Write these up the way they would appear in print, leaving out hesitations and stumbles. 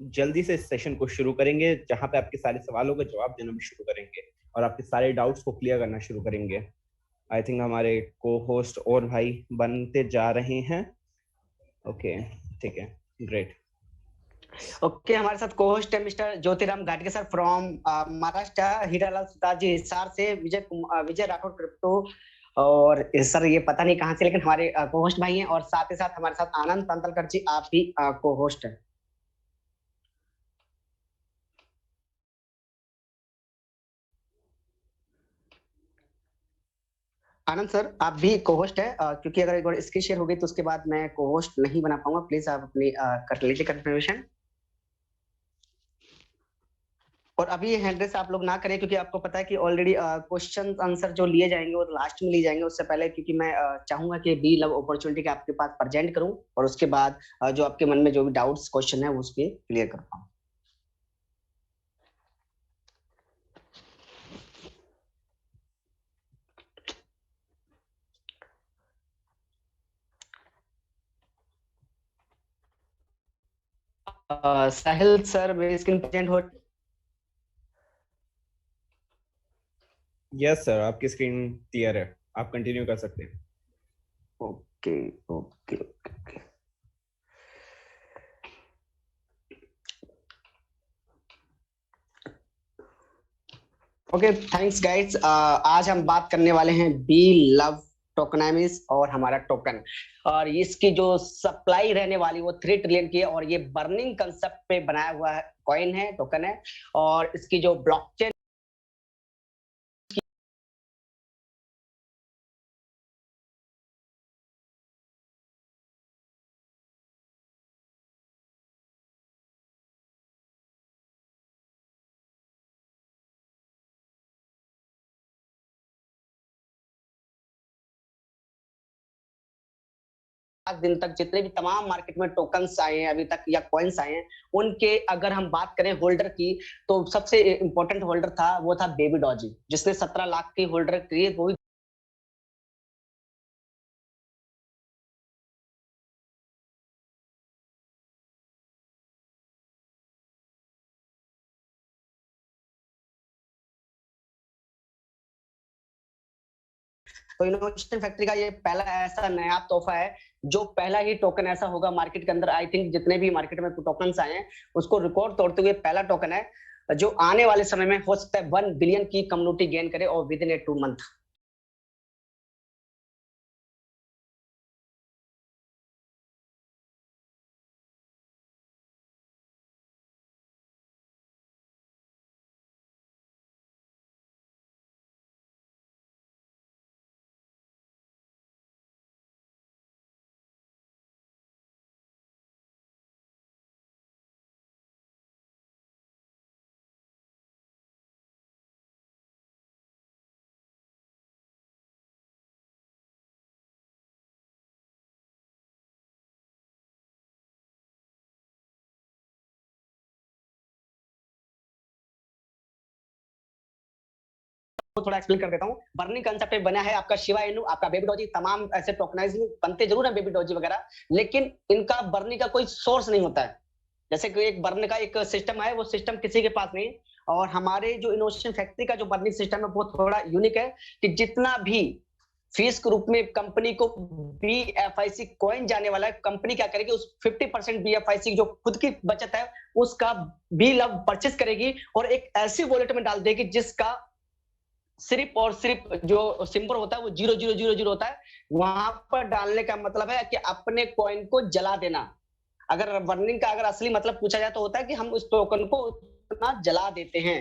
जल्दी से इस सेशन को शुरू करेंगे, जहां पे आपके सारे सवालों का जवाब देना भी शुरू करेंगे और आपके सारे डाउट्स को क्लियर करना शुरू करेंगे। आई थिंक हमारे को होस्ट और भाई बनते जा रहे हैं। ओके, ठीक है, ग्रेट। ओके, हमारे साथ को-होस्ट है मिस्टर ज्योतिराम घाटगे सर फ्रॉम महाराष्ट्र, हीरालाल सुतार जी हिसार से, विजय राठौर क्रिप्टो, और सर ये पता नहीं कहाँ से, लेकिन हमारे को-होस्ट भाई हैं। और साथ ही साथ हमारे साथ आनंद तंतलकर जी, आप भी को-होस्ट हैं। आनंद सर, आप भी को-होस्ट है, क्योंकि अगर एक बार स्क्रीन शेयर हो गई तो उसके बाद मैं को-होस्ट नहीं बना पाऊंगा। प्लीज आप अपनी कर लीजिए कंफर्मेशन। और अभी हैंड रेस आप लोग ना करें, क्योंकि आपको पता है कि ऑलरेडी क्वेश्चन आंसर जो लिए जाएंगे वो लास्ट में लिए जाएंगे। उससे पहले क्योंकि मैं चाहूंगा कि बी लव अपॉर्चुनिटी के आपके पास प्रेजेंट करूं, और उसके बाद जो आपके मन में जो भी डाउट्स क्वेश्चन है वो उसके क्लियर कर पाऊं। साहिल सर, मेरी स्क्रीन प्रेजेंट हो? यस सर, आपकी स्क्रीन क्लियर है, आप कंटिन्यू कर सकते हैं। Okay okay okay. Okay, thanks guides. आज हम बात करने वाले हैं बी लव टोकनामिक्स और हमारा टोकन, और इसकी जो सप्लाई रहने वाली वो 3 ट्रिलियन की है, और ये बर्निंग कंसेप्ट पे बनाया हुआ है कॉइन है, टोकन है। और इसकी जो ब्लॉकचेन दिन तक जितने भी तमाम मार्केट में टोकन्स आए हैं अभी तक या कॉइन्स आए हैं, उनके अगर हम बात करें होल्डर की, तो सबसे इंपॉर्टेंट होल्डर था वो था बेबी डॉजी, जिसने 17 लाख की होल्डर की। वो तो इनोवेशन फैक्ट्री का ये पहला ऐसा नया तोहफा है, जो पहला ही टोकन ऐसा होगा मार्केट के अंदर। आई थिंक जितने भी मार्केट में टोकन्स आए हैं उसको रिकॉर्ड तोड़ते हुए पहला टोकन है, जो आने वाले समय में हो सकता है 1 बिलियन की कम्युनिटी गेन करे, और विद इन ए 2 मंथ। थोड़ा एक्सप्लेन कर देता हूँ। बर्निंग कंसेप्ट पे बना है आपका शिवा इनू, आपका बेबी डॉजी, तमाम ऐसे टोकनाइजिंग बनते जरूर है बेबी डॉजी वगैरह, लेकिन इनका बर्निंग का कोई सोर्स नहीं होता है। जैसे कि एक बर्न का एक सिस्टम है, वो सिस्टम किसी के पास नहीं। और हमारे जो इनोवेशन फैक्ट्री का जो बर्निंग सिस्टम है वो थोड़ा यूनिक है, कि जितना भी फीस के रूप में कंपनी को BFIC कॉइन जाने वाला है, कंपनी क्या करेगी, उस 50% BFIC जो खुद की बचत है उसका बी लव परचेस करेगी, और एक ऐसी वॉलेट में डाल देगी जिसका सिर्फ और सिर्फ जो सिंबल होता है वो 0000 होता है। वहां पर डालने का मतलब है कि अपने कॉइन को जला देना। अगर बर्निंग का अगर असली मतलब पूछा जाए तो होता है कि हम उस टोकन को उतना जला देते हैं।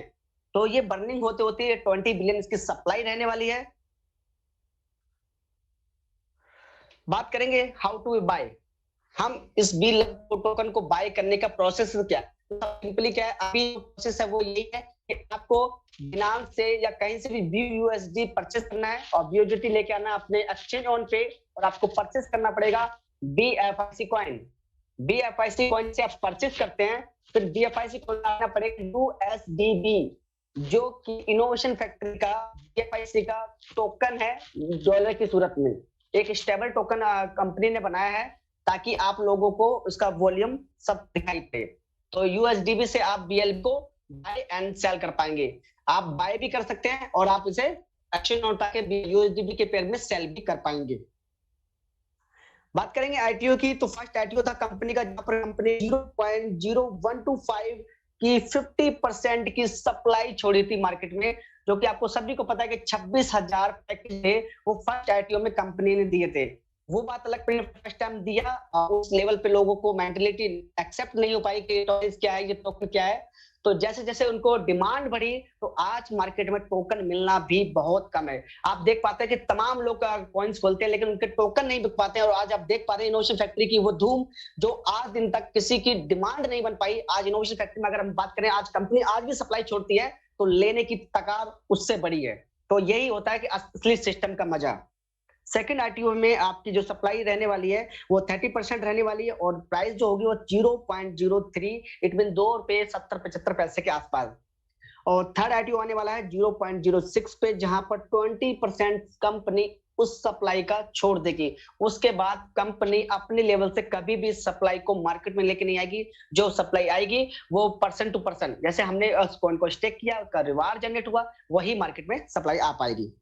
तो ये बर्निंग होते होते 20 बिलियन इसकी सप्लाई रहने वाली है। बात करेंगे हाउ टू बाय। हम इस बी टोकन को बाय करने का प्रोसेस क्या है? सिंपली क्या है, अभी प्रोसेस है वो यही है कि आपको बिनांस से या कहीं से भी BUSD परचेस करना है, और BUSD लेके आना अपने एक्सचेंज ऑन पे, और आपको परचेस करना पड़ेगा BFIC कॉइन। BFIC कॉइन से आप परचेस करते हैं, फिर BFIC को लाना पड़ेगा USDB, जो कि इनोवेशन फैक्ट्री का BFIC का टोकन है डॉलर की सूरत में। एक स्टेबल टोकन कंपनी ने बनाया है ताकि आप लोगों को उसका वॉल्यूम सब दिखाई दे। तो यूएसडीबी से आप बीएलबी को बाय एंड सेल कर पाएंगे। आप बाय भी कर सकते हैं और आप इसे एक्शन नोट पाके यूएसडीबी के पेयर में सेल भी कर पाएंगे। बात करेंगे आईटीओ की, तो फर्स्ट आईटीओ था कंपनी का, जहां पर कंपनी 0.0125 की 50% की सप्लाई छोड़ी थी मार्केट में, जो कि आपको सभी को पता है कि 26,000 पैकेज थे वो फर्स्ट आईटीओ में कंपनी ने दिए थे। वो बात अलग, फर्स्ट टाइम दिया, उस लेवल पे लोगों को मेंटलिटी एक्सेप्ट नहीं हो पाई कि टोकन क्या है, ये टोकन क्या है। तो जैसे जैसे उनको डिमांड बढ़ी तो आज मार्केट में टोकन मिलना भी बहुत कम है। आप देख पाते हैं कि तमाम लोग कॉइन्स खोलते हैं लेकिन उनके टोकन नहीं बिक पाते हैं। और आज आप देख पा रहे हैं इनोवेशन फैक्ट्री की वो धूम, जो आज दिन तक किसी की डिमांड नहीं बन पाई। आज इनोवेशन फैक्ट्री में अगर हम बात करें, आज कंपनी आज भी सप्लाई छोड़ती है तो लेने की तकार उससे बड़ी है। तो यही होता है कि असली सिस्टम का मजा। सेकंड आईटीओ में आपकी जो सप्लाई रहने वाली है वो 30% रहने वाली है और प्राइस जो होगी वो 0.03, इट मीन ₹2.70-75 के आसपास। और थर्ड आईटीओ आने वाला है 0.06 पे, जहां पर 20% कंपनी उस सप्लाई का छोड़ देगी। उसके बाद कंपनी अपने लेवल से कभी भी सप्लाई को मार्केट में लेके नहीं आएगी। जो सप्लाई आएगी वो पर्सन टू पर्सन, जैसे हमने उस कॉइन को स्टेक किया, उसका रिवार्ड जनरेट हुआ, वही मार्केट में सप्लाई आ पाएगी।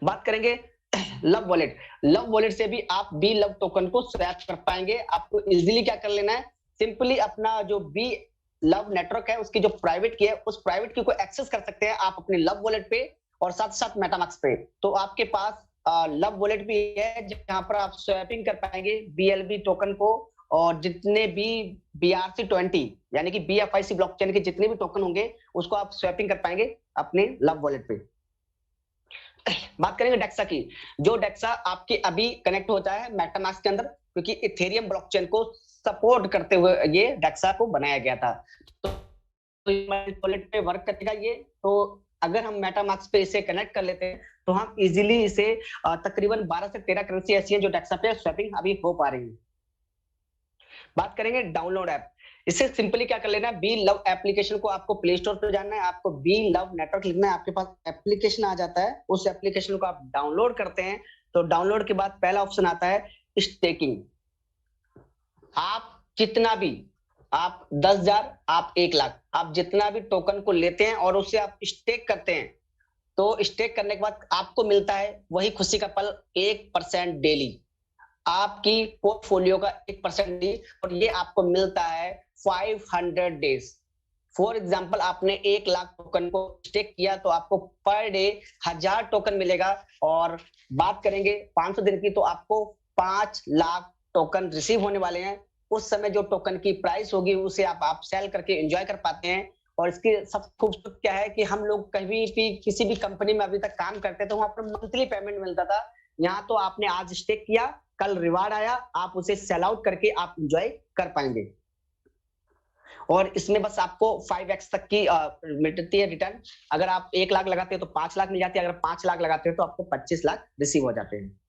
बात करेंगे लव वॉलेट। लव वॉलेट से भी आप बी लव टोकन को स्वैप कर पाएंगे। आपको इजीली क्या कर लेना है, सिंपली अपना जो बी लव नेटवर्क है उसकी जो प्राइवेट की है, उस प्राइवेट की को एक्सेस कर सकते हैं आप अपने लव वॉलेट पे और साथ साथ मेटामास्क पे। तो आपके पास लव वॉलेट भी है जहां पर आप स्वैपिंग कर पाएंगे बीएलबी टोकन को, और जितने भी BRC20 यानी कि BFIC ब्लॉकचेन के जितने भी टोकन होंगे उसको आप स्वैपिंग कर पाएंगे अपने लव वॉलेट पे। बात करेंगे डेक्सा की। जो डेक्सा आपके अभी कनेक्ट होता है मेटामास्क के अंदर, क्योंकि इथेरियम ब्लॉकचेन को सपोर्ट करते हुए ये डेक्सा को बनाया गया था। तो वॉलेट पे वर्क करेगा ये। तो अगर हम मेटामास्क पे इसे कनेक्ट कर लेते हैं तो हम इजीली इसे तकरीबन 12 से 13 करेंसी ऐसी हैं जो डेक्सा पे स्वैपिंग अभी हो पा रही है। बात करेंगे डाउनलोड ऐप। इससे सिंपली क्या कर लेना है, बी लव एप्लीकेशन को आपको प्ले स्टोर पर जाना है, आपको बी लव नेटवर्क लिखना है, आपके पास एप्लीकेशन आ जाता है, उस एप्लीकेशन को आप डाउनलोड करते हैं। तो डाउनलोड के बाद पहला ऑप्शन आता है स्टेकिंग। आप जितना भी, आप 10,000, आप 1,00,000, आप जितना भी टोकन को लेते हैं और उसे आप स्टेक करते हैं, तो स्टेक करने के बाद आपको मिलता है वही खुशी का पल 1% डेली, आपकी पोर्टफोलियो का 1% दी, और ये आपको मिलता है 500 डेज। फॉर एग्जाम्पल आपने 1,00,000 टोकन को स्टेक किया तो आपको पर डे 1000 टोकन मिलेगा। और बात करेंगे 500 दिन की, तो आपको 5,00,000 टोकन रिसीव होने वाले हैं। उस समय जो टोकन की प्राइस होगी उसे आप सेल करके एंजॉय कर पाते हैं। और इसकी सब खूबसूरत क्या है कि हम लोग कहीं भी किसी भी कंपनी में अभी तक काम करते तो वहां पर मंथली पेमेंट मिलता था। यहाँ तो आपने आज स्टेक किया, कल रिवार्ड आया, आप उसे सेल आउट करके आप एंजॉय कर पाएंगे। और इसमें बस आपको 5x तक की मिलती है रिटर्न। अगर आप 1,00,000 लगाते हो तो 5,00,000 मिल जाती है, अगर 5,00,000 लगाते हो तो आपको 25,00,000 रिसीव हो जाते हैं।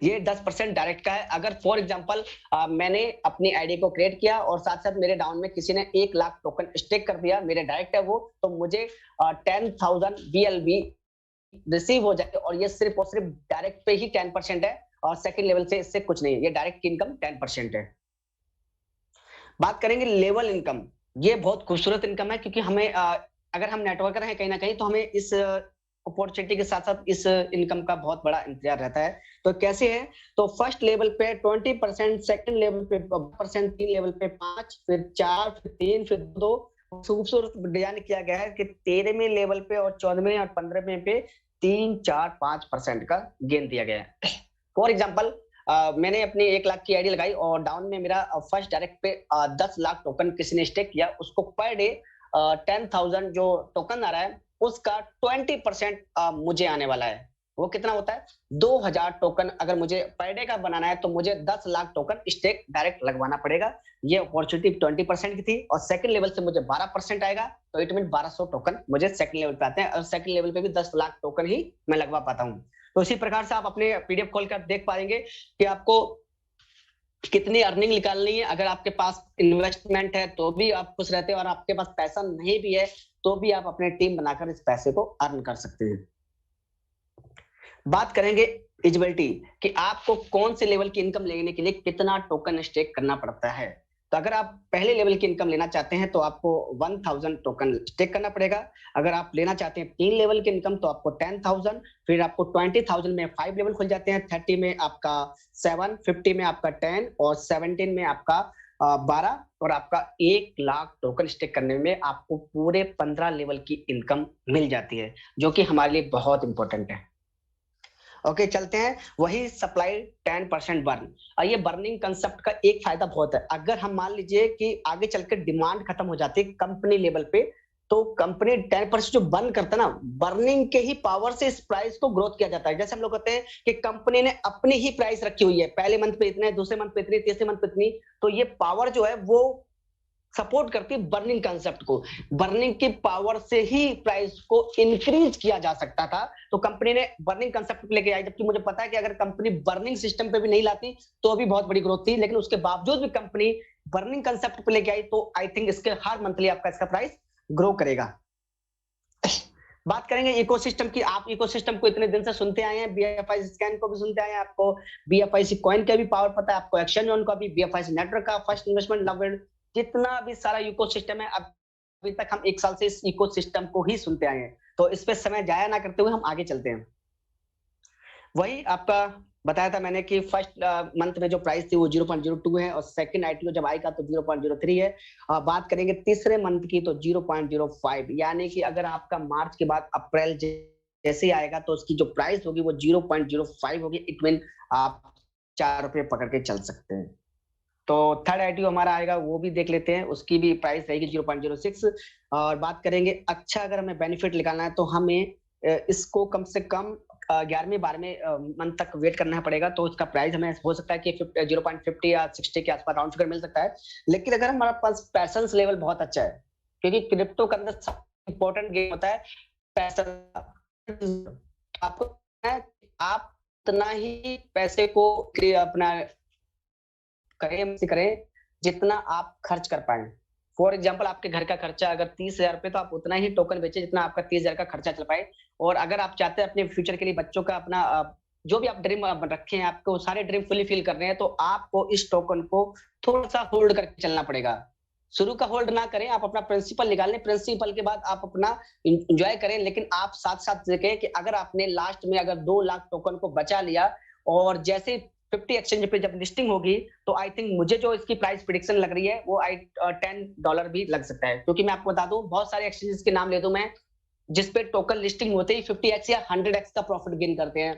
ये 10% डायरेक्ट का है। अगर फॉर एग्जांपल मैंने अपनी आईडी को क्रिएट किया और साथ साथ मेरे डाउन में किसी ने 1,00,000 टोकन स्टेक कर दिया, मेरे डायरेक्ट है वो, तो मुझे 10,000 BLB रिसीव हो जाए। और ये सिर्फ और सिर्फ डायरेक्ट पे ही 10% है और सेकंड लेवल से इससे कुछ नहीं है, ये डायरेक्ट की इनकम 10% है। बात करेंगे लेवल इनकम। ये बहुत खूबसूरत इनकम है, क्योंकि हमें अगर हम नेटवर्कर हैं कहीं ना कहीं तो हमें इस अपॉर्चुनिटी के साथ साथ इस इनकम का बहुत बड़ा इंतजार रहता है। तो कैसे है, तो फर्स्ट लेवल पे 20%, सेकंड लेवल पे 10%, तीन लेवल पे 5, फिर 4, फिर 3, फिर 2। खूबसूरत डिजाइन किया गया है कि 13वें लेवल पे और 14वें और 15वें पे 3, 4, 5% का गेन दिया गया है। फॉर एग्जाम्पल मैंने अपनी 1,00,000 की आईडी लगाई और डाउन में मेरा फर्स्ट डायरेक्ट पे 10,00,000 टोकन किसी ने स्टेक किया, उसको पर डे 10,000 जो टोकन आ रहा है उसका 20% मुझे आने वाला है। वो कितना होता है, 2,000 टोकन अगर मुझे पर डे का बनाना है तो मुझे 10,00,000 टोकन स्टेक डायरेक्ट लगवाना पड़ेगा। ये अपॉर्चुनिटी 20% की थी और सेकंड लेवल से मुझे 12% आएगा, तो इट मीन 1200 टोकन मुझे सेकंड लेवल पे आते हैं और सेकंड लेवल पे भी 10,00,000 टोकन ही मैं लगवा पाता हूँ। तो इसी प्रकार से आप अपने पीडीएफ खोल कर देख पाएंगे कि आपको कितनी अर्निंग निकालनी है। अगर आपके पास इन्वेस्टमेंट है तो भी आप खुश रहते हैं और आपके पास पैसा नहीं भी है तो भी आप अपने टीम बनाकर इस पैसे को अर्न कर सकते हैं। बात करेंगे एलिजिबिलिटी कि आपको कौन से लेवल की इनकम लेने के लिए कितना टोकन स्टेक करना पड़ता है। तो अगर आप पहले लेवल की इनकम लेना चाहते हैं तो आपको 1000 टोकन स्टेक करना पड़ेगा। अगर आप लेना चाहते हैं 3 लेवल की इनकम तो आपको 10,000, फिर आपको 20,000 में 5 लेवल खुल जाते हैं, 30 में आपका 7, 50 में आपका 10 और 17 में आपका 12 और आपका 1 लाख टोकन स्टेक करने में आपको पूरे 15 लेवल की इनकम मिल जाती है, जो कि हमारे लिए बहुत इंपॉर्टेंट है। ओके चलते हैं, वही सप्लाई 10% बर्न। और ये बर्निंग कंसेप्ट का एक फायदा बहुत है, अगर हम मान लीजिए कि आगे चलकर डिमांड खत्म हो जाती है कंपनी लेवल पे, तो कंपनी 10% जो बर्न करता है ना, बर्निंग के ही पावर से इस प्राइस को ग्रोथ किया जाता है। जैसे हम लोग कहते हैं कि कंपनी ने अपनी ही प्राइस रखी हुई है, पहले मंथ पे इतने, दूसरे मंथ पे इतनी, तीसरे मंथ पे इतनी, तो ये पावर जो है वो सपोर्ट करती है बर्निंग कंसेप्ट को। बर्निंग की पावर से ही प्राइस को इंक्रीज किया जा सकता था, तो कंपनी ने बर्निंग कंसेप्ट को लेके आई, जबकि मुझे पता है कि अगर कंपनी बर्निंग सिस्टम पे भी नहीं लाती तो भी बहुत बड़ी ग्रोथ थी, लेकिन उसके बावजूद भी कंपनी बर्निंग कंसेप्ट पे लेके आई, तो आई थिंक इसके हर मंथली आपका इसका प्राइस ग्रो करेगा। बात करेंगे इकोसिस्टम की। आप इकोसिस्टम को इतने दिन से सुनते आए हैं, बीएफआई स्कैन को भी सुनते आए हैं, आपको बीएफआईसी कॉइन का भी पावर पता है, आपको एक्सचेंज ऑन का भी, बीएफआईसी नेटवर्क का, फर्स्ट इन्वेस्टमेंट, लवड, जितना भी सारा इकोसिस्टम है, अभी तक हम 1 साल से इस इकोसिस्टम को ही सुनते आए हैं। तो इस पे समय जाया ना करते हुए हम आगे चलते हैं। वही आपका बताया था मैंने कि फर्स्ट मंथ में जो प्राइस थी वो 0.02 है और सेकंड आईटीओ जब आएगा तो 0.03 है। बात करेंगे तीसरे मंथ की तो 0.05, यानी कि अगर आपका मार्च के बाद अप्रैल जैसे ही आएगा तो उसकी जो प्राइस होगी वो 0.05 होगी। इट मीन आप 4 रुपए पकड़ के चल सकते हैं। तो थर्ड आईटीओ हमारा आएगा, वो भी देख लेते हैं, उसकी भी प्राइस रहेगी 0.06। और बात करेंगे अच्छा अगर हमें बेनिफिट निकालना है तो हमें इसको कम से कम 11वें 12वें मंथ तक वेट करना पड़ेगा, तो इसका प्राइस हमें हो सकता है कि 0.50 या 60 के आसपास राउंड फिगर मिल सकता है। लेकिन अगर हमारे पास पैशंस लेवल बहुत अच्छा है, क्योंकि क्रिप्टो के अंदर इंपॉर्टेंट गेम होता है पैसा। आपको आप उतना ही पैसे को अपना करें जितना आप खर्च कर पाए। फॉर एग्जाम्पल आपके घर का खर्चा अगर 30,000 रुपए, तो आप उतना ही टोकन बेचे जितना आपका 30,000 का खर्चा चल पाए। और अगर आप चाहते हैं अपने फ्यूचर के लिए बच्चों का अपना जो भी आप ड्रीम रखे हैं, आपको सारे ड्रीम फुली फिल कर रहे हैं, तो आपको इस टोकन को थोड़ा सा होल्ड करके चलना पड़ेगा। शुरू का होल्ड ना करें, आप अपना प्रिंसिपल निकाल लें, प्रिंसिपल के बाद आप अपना एंजॉय करें, लेकिन आप साथ साथ देखें कि अगर आपने लास्ट में अगर 2 लाख टोकन को बचा लिया और जैसे 50 एक्सचेंज पे जब लिस्टिंग होगी, तो आई थिंक मुझे जो इसकी प्राइस प्रेडिक्शन लग रही है वो $10 भी लग सकता है। क्योंकि मैं आपको बता दूं, बहुत सारे एक्सचेंजेस के नाम ले दूं मैं, जिसपे टोकन लिस्टिंग होते ही 50x या 100x का प्रॉफिट गेन करते हैं।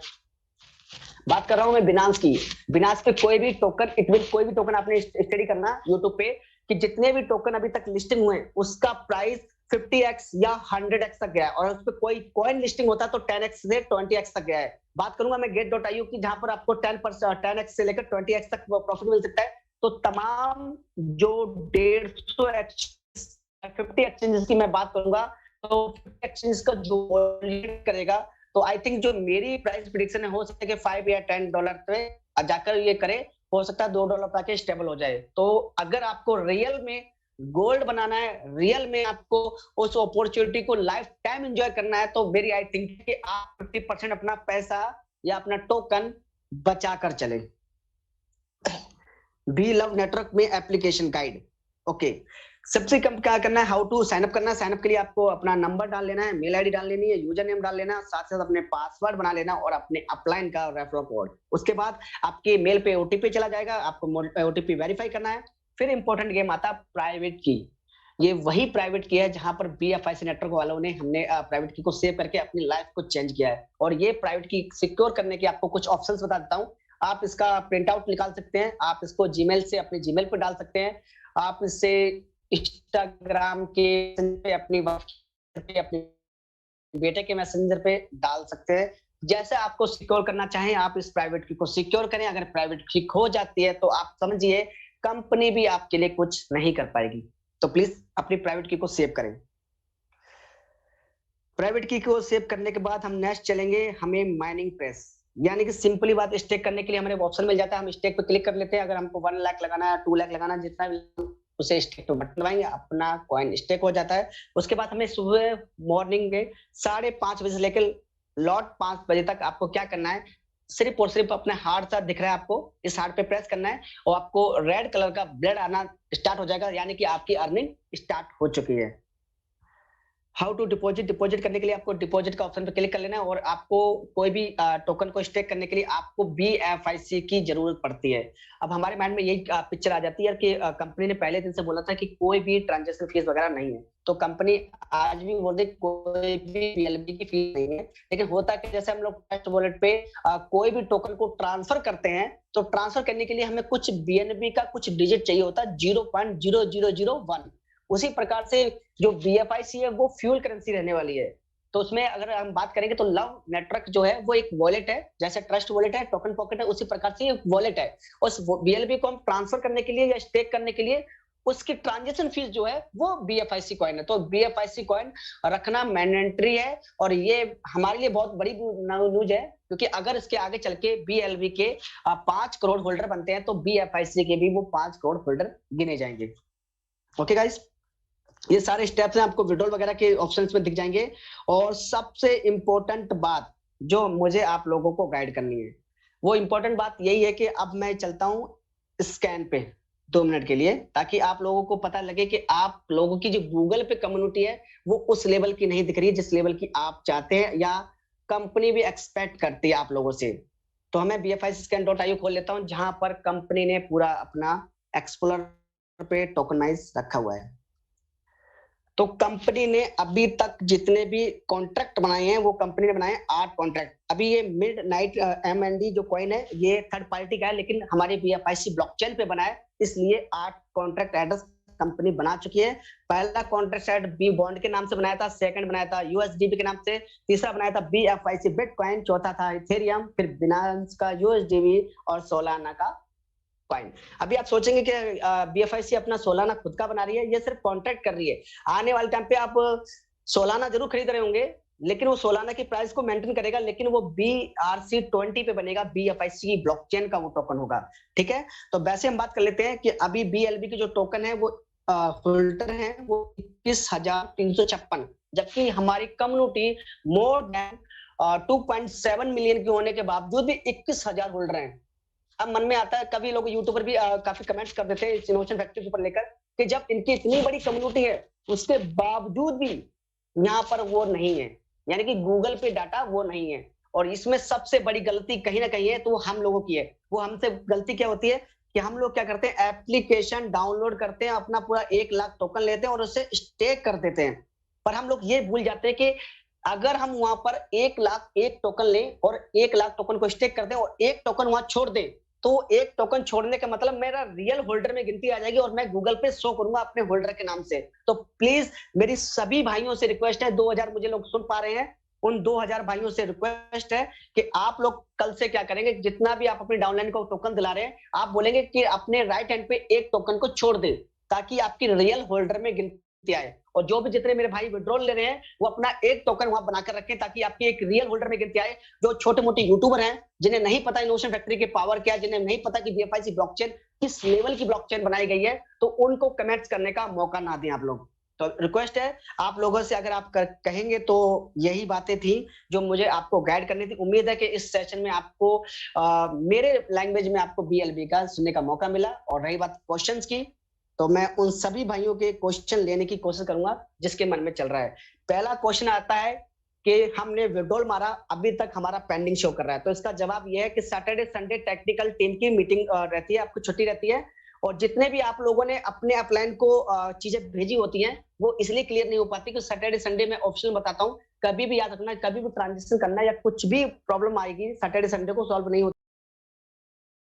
बात कर रहा हूं मैं बिनांस की। बिनांस पे कोई भी टोकन, इट मीन कोई भी टोकन आपने स्टडी करना यूट्यूब पे कि जितने भी टोकन अभी तक लिस्टिंग हुए उसका प्राइस 50x या 100x तक गया है, और उस पर कोई कॉइन लिस्टिंग होता है तो 10x से 20x तक गया है। बात करूंगा मैं get.io की, जहां पर आपको 10x से लेकर 20x तक प्रॉफिट मिल सकता है। तो तमाम जो 150 50 एक्सचेंजेस की मैं बात करूंगा, तो 50 एक्सचेंजेस का जो करेगा, तो आई थिंक जो मेरी प्राइस प्रेडिक्शन है, हो सकता है कि $5 या $10 पे जाकर ये करे, हो सकता है $2 पे आके स्टेबल हो जाए। तो अगर आपको रियल में गोल्ड बनाना है, रियल में आपको उस अपॉर्चुनिटी को लाइफ टाइम एंजॉय करना है, तो वेरी आई थिंक कि आप 50% अपना पैसा या अपना टोकन बचा कर चले। बी लव नेटवर्क में एप्लीकेशन गाइड। ओके, सबसे कम क्या करना है, हाउ टू साइन अप करना है। साइन अप के लिए आपको अपना नंबर डाल लेना है, मेल आईडी डाल लेनी है, यूजर नेम डाल लेना, साथ साथ अपने पासवर्ड बना लेना और अपने अपलाइन का रेफरल कोड। उसके बाद आपके मेल पे ओटीपी चला जाएगा, आपको ओटीपी वेरीफाई करना है। फिर इंपॉर्टेंट गेम आता है प्राइवेट की। ये वही प्राइवेट की है जहां पर बीएफआईसी नेटवर्क वालों ने हमने प्राइवेट की को सेव करके अपनी लाइफ को चेंज किया है। और ये प्राइवेट की सिक्योर करने के आपको कुछ ऑप्शंस बता देता हूं। आप इसका प्रिंट आउट निकाल सकते हैं, आप इसको जीमेल से अपने जीमेल पे डाल सकते हैं, आप इससे इंस्टाग्राम के पे अपनी बेटे के मैसेंजर पे डाल सकते हैं। जैसे आपको सिक्योर करना चाहें आप इस प्राइवेट की को सिक्योर करें। अगर प्राइवेट की खो जाती है तो आप समझिए कंपनी भी आपके लिए कुछ नहीं कर पाएगी। तो प्लीज अपनी प्राइवेट की को सेव करें। प्राइवेट की को सेव करने के बाद हम नेक्स्ट चलेंगे, हमें माइनिंग प्रेस, यानी कि सिंपली बात, स्टेक करने के लिए हमें ऑप्शन मिल जाता है, हम स्टेक पे क्लिक कर लेते हैं। अगर हमको 1 लाख लगाना है, 2 लाख लगाना है, जितना भी उसे स्टेक पे बटन दबाएंगे, अपना कॉइन स्टेक हो जाता है। उसके बाद हमें सुबह मॉर्निंग में 5:30 बजे से लेकर लॉट 5 बजे तक आपको क्या करना है, सिर्फ और सिर्फ अपने हार्ट सा दिख रहा है आपको, इस हार्ट पे प्रेस करना है और आपको रेड कलर का ब्लड आना स्टार्ट हो जाएगा, यानी कि आपकी अर्निंग स्टार्ट हो चुकी है। हाउ टू डिपॉजिट, डिपॉजिट करने के लिए आपको डिपॉजिट का ऑप्शन पे क्लिक कर लेना है और आपको कोई भी टोकन को स्टेक करने के लिए आपको BFIC की जरूरत पड़ती है। अब हमारे माइंड में यही पिक्चर आ जाती है कि कंपनी ने पहले दिन से बोला था कि कोई भी ट्रांजैक्शन फीस वगैरह नहीं है, तो कंपनी आज भी बोल रही कोई भी BLB की फीस नहीं है। लेकिन होता है कि जैसे हम लोग ट्रस्ट वॉलेट पे कोई भी टोकन को ट्रांसफर करते हैं, तो ट्रांसफर करने के लिए हमें कुछ BNB का कुछ डिजिट चाहिए होता है, 0.0001। उसी प्रकार से जो BFIC है वो फ्यूल करेंसी रहने वाली है। तो उसमें अगर हम बात करेंगे तो लव नेटवर्क जो है वो एक वॉलेट है, जैसे ट्रस्ट वॉलेट है, टोकन पॉकेट है, उसी प्रकार से एक वॉलेट है। उस BLB को हम ट्रांसफर करने के लिए या स्टेक करने के लिए उसकी ट्रांजेक्शन फीस जो है वो BFIC कॉइन है। तो BFIC कॉइन रखना मैंडेटरी है और ये हमारे लिए बहुत बड़ी न्यूज है, क्योंकि अगर इसके आगे चल के BLB के 5 करोड़ होल्डर बनते हैं तो BFIC के भी वो 5 करोड़ होल्डर गिने जाएंगे। ओके गाइस, ये सारे स्टेप्स हैं, आपको विड्रॉल वगैरह के ऑप्शंस में दिख जाएंगे। और सबसे इंपॉर्टेंट बात जो मुझे आप लोगों को गाइड करनी है, वो इंपॉर्टेंट बात यही है कि अब मैं चलता हूं स्कैन पे 2 मिनट के लिए, ताकि आप लोगों को पता लगे कि आप लोगों की जो गूगल पे कम्युनिटी है वो उस लेवल की नहीं दिख रही है जिस लेवल की आप चाहते हैं या कंपनी भी एक्सपेक्ट करती है आप लोगों से। तो हमें BFICscan.io खोल लेता हूं, जहां पर कंपनी ने पूरा अपना एक्सप्लोरर पे टोकनाइज रखा हुआ है। तो कंपनी ने अभी तक जितने भी कॉन्ट्रैक्ट बनाए हैं वो कंपनी ने बनाए 8 कॉन्ट्रैक्ट। अभी ये मिडनाइट MND जो कॉइन है ये थर्ड पार्टी का है, लेकिन हमारे BFIC ब्लॉकचेन पे बना है, इसलिए 8 कॉन्ट्रैक्ट एड्रेस कंपनी बना चुकी है। पहला कॉन्ट्रैक्ट शायद B बॉन्ड के नाम से बनाया था, सेकंड बनाया था USDB के नाम से, तीसरा बनाया था BFIC बिटकॉइन, चौथा था इथेरियम, फिर बिनांस का USDB और सोलाना का कॉइन। अभी आप सोचेंगे कि BFIC अपना सोलाना खुद का बना रही है, ये सिर्फ कॉन्ट्रैक्ट कर रही है। आने वाले टाइम पे आप सोलाना जरूर खरीद रहे होंगे, लेकिन वो सोलाना की प्राइस को मेंटेन करेगा, लेकिन वो BRC20 पे बनेगा, BFIC की ब्लॉकचेन का वो टोकन होगा। ठीक है, तो वैसे हम बात कर लेते हैं कि अभी BLB की जो टोकन है वो होल्डर है वो 21,356, जबकि हमारी कम्युनिटी मोर देन 2.7 मिलियन की होने के बावजूद भी 21,000 होल्डर हैं। अब मन में आता है, कभी लोग यूट्यूबर भी काफी कमेंट्स कर देते हैं इस इनोवेशन फैक्ट्री के ऊपर लेकर, कि जब इनकी इतनी बड़ी कम्युनिटी है उसके बावजूद भी यहाँ पर वो नहीं है, यानी कि गूगल पे डाटा वो नहीं है। और इसमें सबसे बड़ी गलती कहीं ना कहीं है तो वो हम लोगों की है। वो हमसे गलती क्या होती है कि हम लोग क्या करते हैं, एप्लीकेशन डाउनलोड करते हैं, अपना पूरा 1 लाख टोकन लेते हैं और उसे स्टेक कर देते हैं। पर हम लोग ये भूल जाते हैं कि अगर हम वहां पर 1 लाख एक टोकन लें और 1 लाख टोकन को स्टेक कर दें और एक टोकन वहां छोड़ दें, तो एक टोकन छोड़ने का मतलब मेरा रियल होल्डर में गिनती आ जाएगी और मैं गूगल पे शो करूंगा अपने होल्डर के नाम से। तो प्लीज मेरी सभी भाइयों से रिक्वेस्ट है, 2000 मुझे लोग सुन पा रहे हैं, उन 2000 भाइयों से रिक्वेस्ट है कि आप लोग कल से क्या करेंगे, जितना भी आप अपनी डाउनलाइन को टोकन दिला रहे हैं, आप बोलेंगे कि अपने राइट हैंड पे एक टोकन को छोड़ दे, ताकि आपकी रियल होल्डर में गिनती आए। और जो भी जितने मेरे भाई विड्रॉल ले रहे हैं वो अपना एक टोकन वहां बनाकर रखें, ताकि आपकी एक रियल होल्डर में गिनती आए। जो छोटे मोटे यूट्यूबर हैं जिन्हें नहीं पता इनोवेशन फैक्ट्री के पावर क्या है, जिन्हें नहीं पता कि BFIC ब्लॉकचेन किस लेवल की ब्लॉकचेन बनाई गई है, तो उनको कमेंट्स करने का मौका ना दें आप लोग। तो रिक्वेस्ट है आप लोगों से, अगर आप कहेंगे तो यही बातें थी जो मुझे आपको गाइड करनी थी। उम्मीद है कि इस सेशन में आपको मेरे लैंग्वेज में आपको BLB का सुनने का मौका मिला। और रही बात क्वेश्चंस की, तो मैं उन सभी भाइयों के क्वेश्चन लेने की कोशिश करूंगा जिसके मन में चल रहा है। पहला क्वेश्चन आता है कि हमने विड्रॉल मारा, अभी तक हमारा पेंडिंग शो कर रहा है, तो इसका जवाब यह है कि सैटरडे संडे टेक्निकल टीम की मीटिंग रहती है, आपको छुट्टी रहती है। और जितने भी आप लोगों ने अपने अपलाइन को चीजें भेजी होती हैं वो इसलिए क्लियर नहीं हो पाती कि सैटरडे संडे में ऑप्शन बताता हूँ, कभी भी याद रखना, कभी भी ट्रांजेक्शन करना या कुछ भी प्रॉब्लम आएगी सैटरडे संडे को सॉल्व नहीं होती।